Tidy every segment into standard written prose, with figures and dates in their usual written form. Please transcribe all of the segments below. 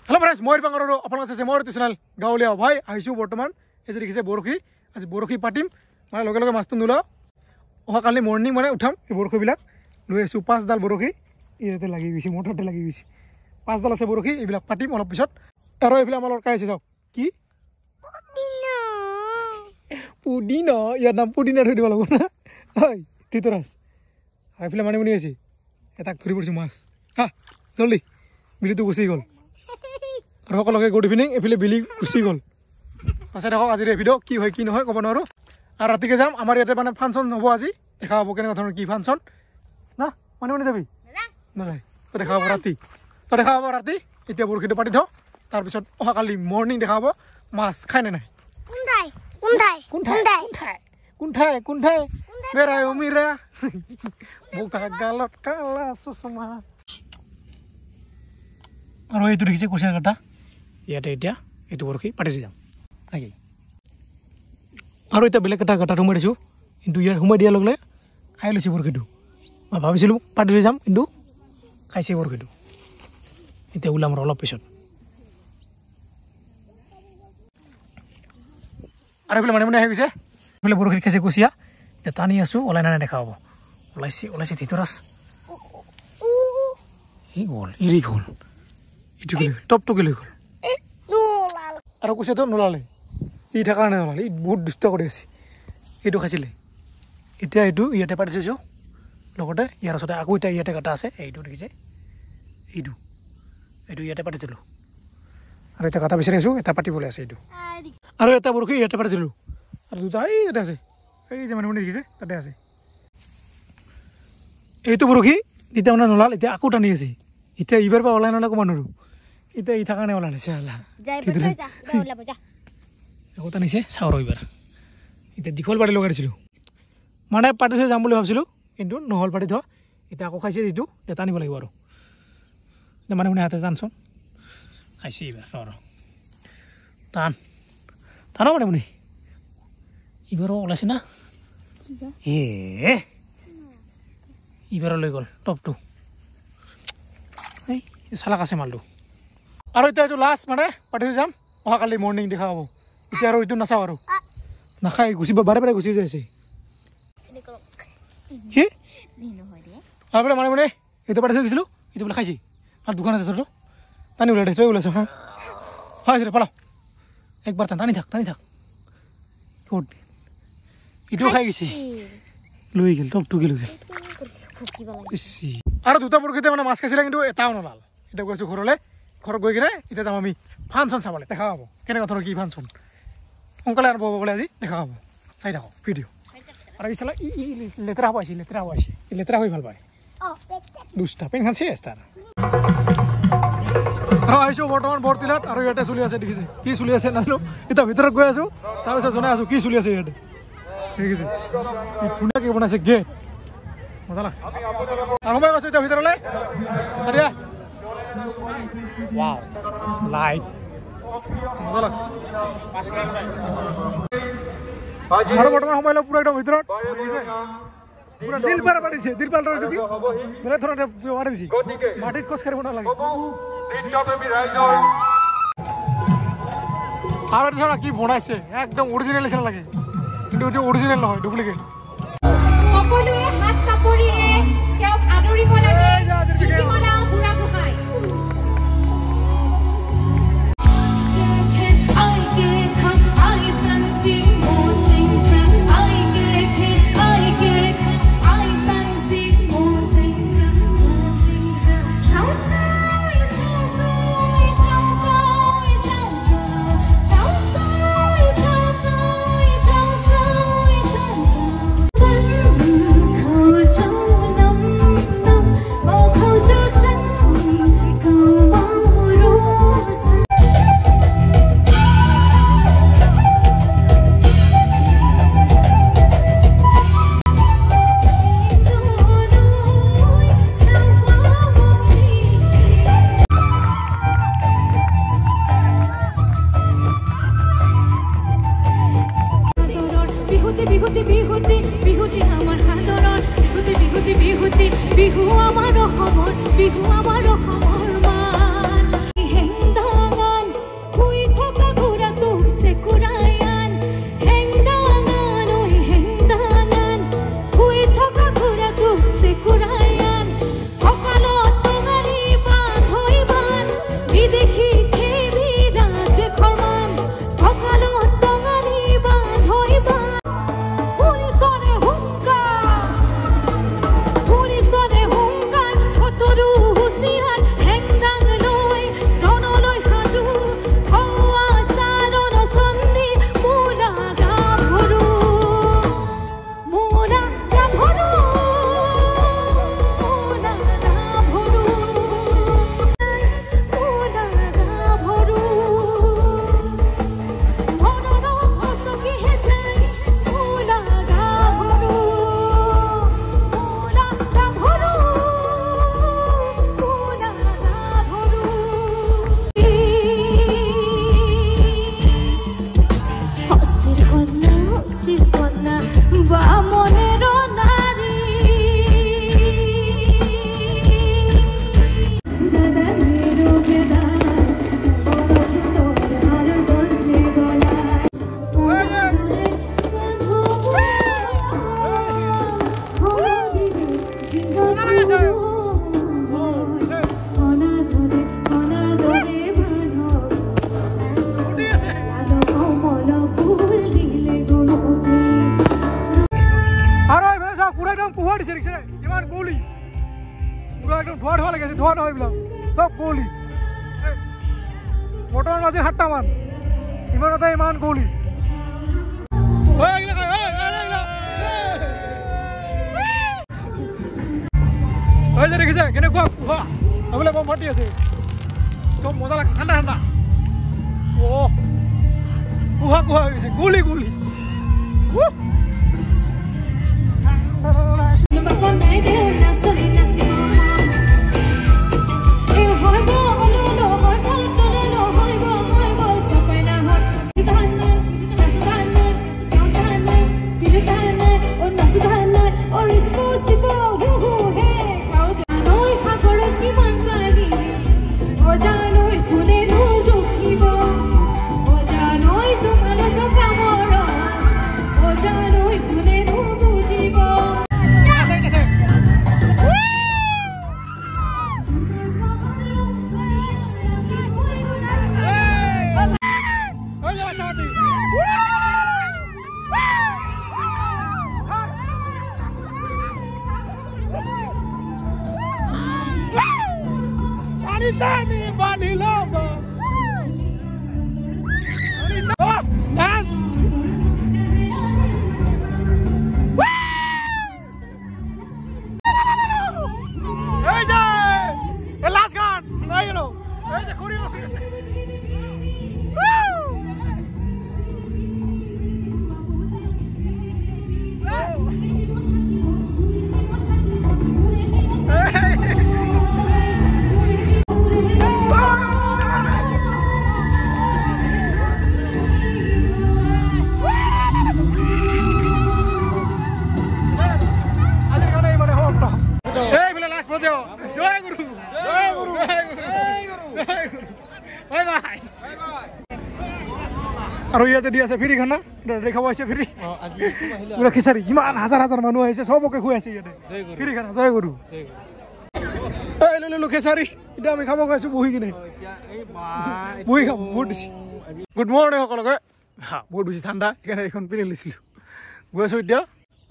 hello friends মই বাংগাৰৰ আপোনালোক আছে মোৰ চেনেল গাঁৱলীয়া ভাই আহিছো বৰ্তমান এই যে দেখিছে বৰখি আজি বৰখি পাতিম মানে লগে লগে মাছটো নুলাও অহা কালি মৰ্নিং মানে উঠাম এই বৰখিবিলাক লৈ আছো 5 ডাল বৰখি ইয়াতে লাগি গৈছে মোটৰতে লাগি গৈছে 5 ডাল আছে বৰখি এইবিলাক পাতিম অলপ পিছত আৰু এইবিলাক আমাৰ লৰকাই আছে যাও কি পুদিনা ইয়াৰ নাম পুদিনা ধৰি দিব লাগিব না হয় তিতৰাস এইফালে মানে মুনি আছে এটাক ধৰি পৰিছে মাছ হা জলদি বিলিটো গুচি গ'ল আৰু সকলোকে গুড ইভিনিং এফালে বিলি গুচি গ'ল পাছে দেখক আজিৰ এই ভিডিঅ' কি হয় কি নহয় ক'ব নোৱাৰো আৰু ৰাতিকে যাম আমাৰ ইয়াতে মানে ফাংচন হ'ব আজি দেখা হ'ব কেনেকুৱা ধৰণৰ কি ফাংচন না মানে মানে যাবি নাযায় তো দেখা হ'ব ৰাতি এতিয়া বৰশীটো পাতি থওঁ তাৰপিছত অহাকালি মৰ্নিং দেখা হ'ব মাছ খায় নে নাই কোনঠাই বেৰাই উমিৰা বোকা গালত কালা চচমা আৰু এইটো দেখিছে কুচিয়াৰ কাটা ইয়াতে এতিয়া এইটো বৰশী পাতি যাম নাকি আৰু এতিয়া বেলেগ এটা কাটা সোমাই দিছোঁ কিন্তু ইয়াত সোমাই দিয়াৰ লগে খাই লৈছে বৰশীটো মই ভাবিছিলোঁ পাতি থৈ যাম কিন্তু খাইছে বৰশীটো এতিয়া ওলাম আৰু অলপ পিছত আৰু এইফালে মানে আহি গৈছে এইফালে বৰশীত খাইছে কুচিয়া এতিয়া টানি আছোঁ ওলাই নাই দেখা হ'ব ওলাইছে তিতৰাস এই গ'ল এৰি গ'ল এইটো কি টপটো কি লৈ গ'ল আৰু কুচিয়াটো নোলালে ই থকা কাৰণে নোলালে ই বহুত দুষ্ট কৰি আছে এইটো খাইছিলে এতিয়া এইটো ইয়াতে পাতি থৈছোঁ লগতে ইয়াৰ ওচৰতে আকৌ এতিয়া ইয়াতে কাটা আছে এইটো দেখিছে এইটো ইয়াতে পাতি থলোঁ আৰু এতিয়া কাটা বিচাৰি আছোঁ এটা পাতিবলৈ আছে এইটো আৰু এটা বৰশী ইয়াতে পাতি থলোঁ আৰু দুটা এই ইয়াতে আছে এই যে মানে দেখিছে তাতে আছে এইটো বৰশী যেতিয়া মানে নোলাল এতিয়া আকৌ টানি আছে এতিয়া ইবাৰ পৰা ওলাই নলে ক'ব নোৱাৰোঁ এতিয়া ই থকা কাৰণে ওলালে আকৌ টানিছে চাওঁ ৰ এইবাৰ এতিয়া দীঘল পাতি লগাই দিছিলোঁ মানে পাতি থৈ যাম বুলি ভাবিছিলোঁ কিন্তু নহ'ল পাতি থোৱা এতিয়া আকৌ খাইছে যিটো এতিয়া টানিব লাগিব আৰু এতিয়া মানে হাতে টানচোন খাইছে এইবাৰ ৰ টানো মানে এইবাৰো ওলাইছে না এইবাৰো লৈ গ'ল টপটো এই চালাক আছে মালটো আৰু এতিয়া এইটো লাষ্ট মানে পাতি থৈ যাম অহাকালি মৰ্নিং দেখা হ'ব এতিয়া আৰু এইটো নাচাওঁ আৰু নাখায় গুচি বাৰে বাৰে গুচি যাইছে কি আৰু বোলে মানে এইটো পাতি থৈ গৈছিলোঁ এইটো বোলে খাইছে আৰু দোকান আছে চৰটো টানি ওলাই দে তই ওলাইছ হা হয় পালাও একবাৰ টানি থাক ক'ত এইটোও খাই গৈছে লৈ গ'ল টপটো কি লৈ গ'ল আৰু দুটা বৰশীতে মানে মাছ খাইছিলে কিন্তু এটাও নোলাল এতিয়া গৈছোঁ ঘৰত গৈ কিনে এতিয়া যাম আমি ফাংচন চাবলৈ দেখা হ'ব কেনেকুৱা ধৰণৰ কি ফাংচন সোনকালে আৰম্ভ হ'ব বোলে আজি দেখা হ'ব চাই থাকক ভিডিঅ' আৰু এই চালা ই লেতেৰা হ'ব আহিছে লেতেৰা হৈ ভাল পায় দুটা পেনখন চেছ তাৰ আৰু আহিছোঁ বৰ্তমান বৰতিলাত আৰু ইয়াতে চলি আছে দেখিছে কি চলি আছে নাজানো এতিয়া ভিতৰত গৈ আছোঁ তাৰপিছত জনাই আছোঁ কি চলি আছে ইয়াতে দেখিছে ধুনীয়াকৈ বনাইছে গেট মজা লাগছে আৰু সোমাই গৈছোঁ এতিয়া ভিতৰলৈ দিয়া ৱাও লাইট মজা লাগছে আৰু বৰ্তমান সময় পুৰা একদম ভিতৰত পুৰা দিল পাৰ পাতিছে দিল পাৰ এইটো কি বেলেগ ধৰণে ব্যৱহাৰ দিছে মাটিত খোজ কাঢ়িব নালাগে আৰু এটা চাওঁ কি বনাইছে একদম অৰিজিনেল নিচিনা লাগে কিন্তু এইটো অৰিজিনেল নহয় ডুপ্লিকেট সকলোৱে হাত চাপৰিৰে তেওঁক আদৰিব লাগে জ্যোতিমালা বুঢ়াগোহাঁই Oh, বৰ্তমান বাজি 7টা মান ইমানতে ইমান গৌলি দেখিছে কেনেকুৱা কুহা বোলে বম ফাটি আছে একদম মজা লাগছে ঠাণ্ডা ঠাণ্ডা কুহা কুহা হৈ গৈছে গুলি গুলি আৰু ইয়াতে দি আছে ফ্ৰী খানা দেখাব আহিছে ফ্ৰী পুৰা খিচাৰি কিমান হাজাৰ হাজাৰ মানুহ আহিছে চবকে খুৱাইছে ইয়াতে ফ্ৰী খানা জয় গুৰু এই লৈ খিচাৰি এতিয়া আমি খাব গৈছো বহি কিনে বহি খাম বহুত বেছি গুড মৰ্ণিং সকলোকে বহুত বেছি ঠাণ্ডা সেইকাৰণে এইখন পিন্ধি লৈছিলোঁ গৈ আছোঁ এতিয়া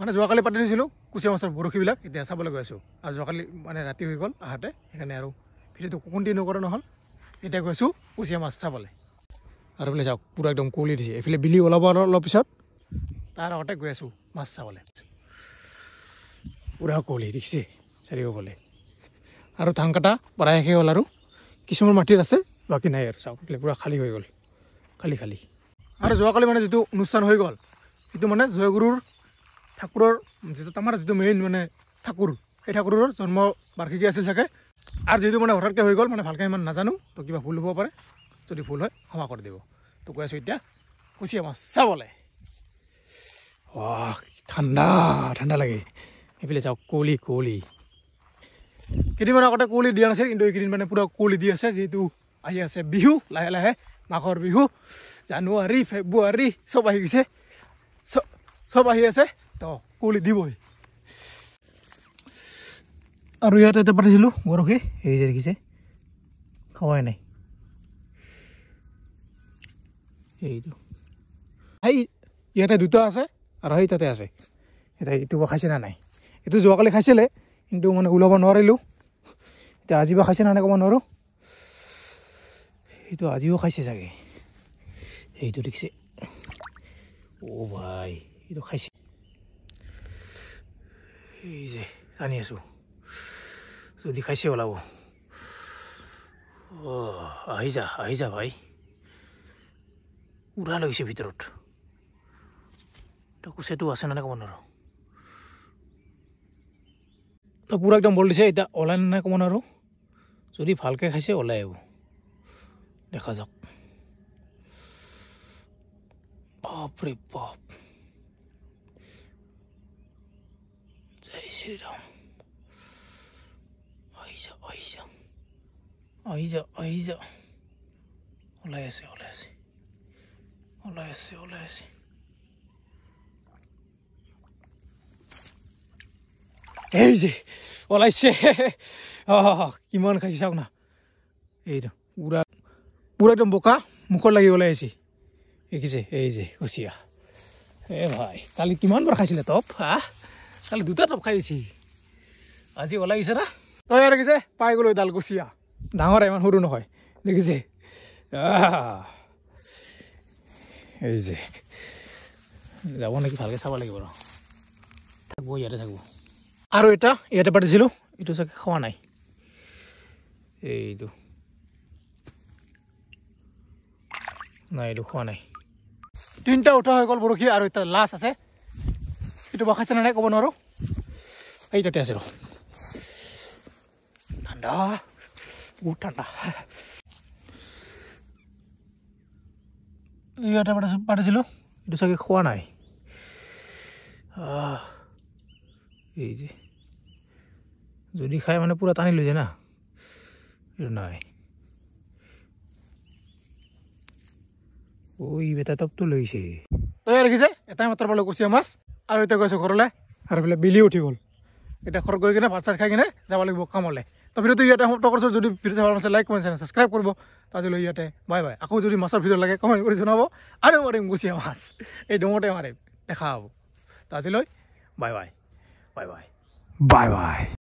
মানে যোৱাকালি পাতি দিছিলোঁ কুচিয়া মাছৰ বৰশীবিলাক এতিয়া চাবলৈ গৈ আছোঁ আৰু যোৱাকালি মানে ৰাতি হৈ গ'ল আহোঁতে সেইকাৰণে আৰু ভিডিঅ'টো কণ্টিনিউ কৰা নহ'ল এতিয়া গৈ আছোঁ কুচিয়া মাছ চাবলৈ আৰু বোলে যাওক পুৰা একদম কুঁৱলী দিছে এইফালে বিলি ওলাব আৰু অলপ পিছত তাৰ আগতে গৈ আছোঁ মাছ চাবলৈ পুৰা কুঁৱলী দেখিছে চাৰিওফালে আৰু ধান কটা প্ৰায় শেষ হ'ল আৰু কিছুমান মাটিত আছে বাকী নাই আৰু চাওক এইফালে পুৰা খালী হৈ গ'ল খালী খালী আৰু যোৱাকালি মানে যিটো অনুষ্ঠান হৈ গ'ল সেইটো মানে জয়গুৰুৰ ঠাকুৰৰ যিটো আমাৰ যিটো মেইন মানে ঠাকুৰ সেই ঠাকুৰৰ জন্ম বাৰ্ষিকী আছিল চাগে আৰু যিটো মানে হঠাৎকৈ হৈ গ'ল মানে ভালকৈ ইমান নাজানো তো কিবা ভুল হ'ব পাৰে যদি ভুল হয় ক্ষমা কৰি দিব তো গৈ আছোঁ এতিয়া কুচিয়া মাছ চাবলৈ ঠাণ্ডা ঠাণ্ডা লাগে এইফালে যাওক কুঁৱলী কুঁৱলী কেইদিনমান আগতে কুঁৱলী দিয়া নাছিল কিন্তু এইকেইদিন মানে পুৰা কুঁৱলী দি আছে যিহেতু আহি আছে বিহু লাহে লাহে মাঘৰ বিহু জানুৱাৰী ফেব্ৰুৱাৰী চব আহি গৈছে চব আহি আছে তো কুঁৱলী দিবই আৰু ইয়াতে এটা পাতিছিলোঁ বৰশী এই যে দেখিছে খোৱাই নাই এইটো সেই ইয়াতে দুটা আছে আৰু সেই তাতে আছে এতিয়া এইটো বা খাইছে না নাই এইটো যোৱাকালি খাইছিলে কিন্তু মানে ওলাব নোৱাৰিলোঁ এতিয়া আজি বা খাইছে না নাই ক'ব নোৱাৰোঁ এইটো আজিও খাইছে চাগে এইটো দেখিছে অ' ভাই এইটো খাইছে এই যে আনি আছোঁ যদি খাইছে ওলাব আহি যা ভাই উৰা লৈছে ভিতৰত তো কুচিয়াটো আছে নে ক'ব নোৱাৰোঁ তো পুৰা একদম বল দিছে এতিয়া ওলাই নাই ক'ব নোৱাৰোঁ যদি ভালকৈ খাইছে ওলাই আহিব দেখা যাওক বাপৰে বাপ জয় শ্ৰীৰাম আহি যা ওলাই আছে এই যে ওলাইছে কিমান খাইছে চাওক না এইটো পুৰা একদম বোকা মুখত লাগি ওলাই আহিছে দেখিছে এই যে কুচিয়া ভাই কালি কিমানবাৰ খাইছিলে টপ কালি দুটা টপ খাই দিছে আজি ওলাই আহিছে না তই দেখিছে পাই গ'লো এডাল কুচিয়া ডাঙৰ ইমান সৰু নহয় দেখিছে এই যে যাব নাকি ভালকৈ চাব লাগিব ৰ থাকব ইয়াতে থাকব আৰু এটা ইয়াতে পাতিছিলোঁ এইটো চাগে খোৱা নাই এইটো নাই এইটো খোৱা নাই 3টা উঠা হৈ গ'ল বৰশী আৰু এটা লাষ্ট আছে এইটো বখাইছে নাই ক'ব নোৱাৰোঁ এইটাতে আছে ৰ ঠাণ্ডা বহুত ঠাণ্ডা ইয়াতে পাতিছিলোঁ এইটো চাগে খোৱা নাই এই যে যদি খাই মানে পুৰা টানি লৈ যায় না এইটো নাই ওই বেটা টপটো লৈছে তই ৰাখিছে এটাই মাত্ৰ পালোঁ কুচিয়া মাছ আৰু এতিয়া গৈছোঁ ঘৰলৈ আৰু এইফালে বিলি উঠি গ'ল এতিয়া ঘৰত গৈ কিনে ভাত চাত খাই কিনে যাব লাগিব কামলৈ তো ভিডিঅ'টো ইয়াতে সমাপ্ত কৰিছোঁ যদি ভিডিঅ' চাব আছে লাইক কমেণ্ট ছাবস্ক্ৰাইব কৰিব তো আজিলৈ ইয়াতে বাই বাই আকৌ যদি মাছৰ ভিডিঅ' লাগে কমেণ্ট কৰি জনাব আৰু মাৰিম কুচিয়া মাছ এই ডোঙতে মাৰিম দেখা হ'ব তো আজিলৈ bye bye bye bye bye bye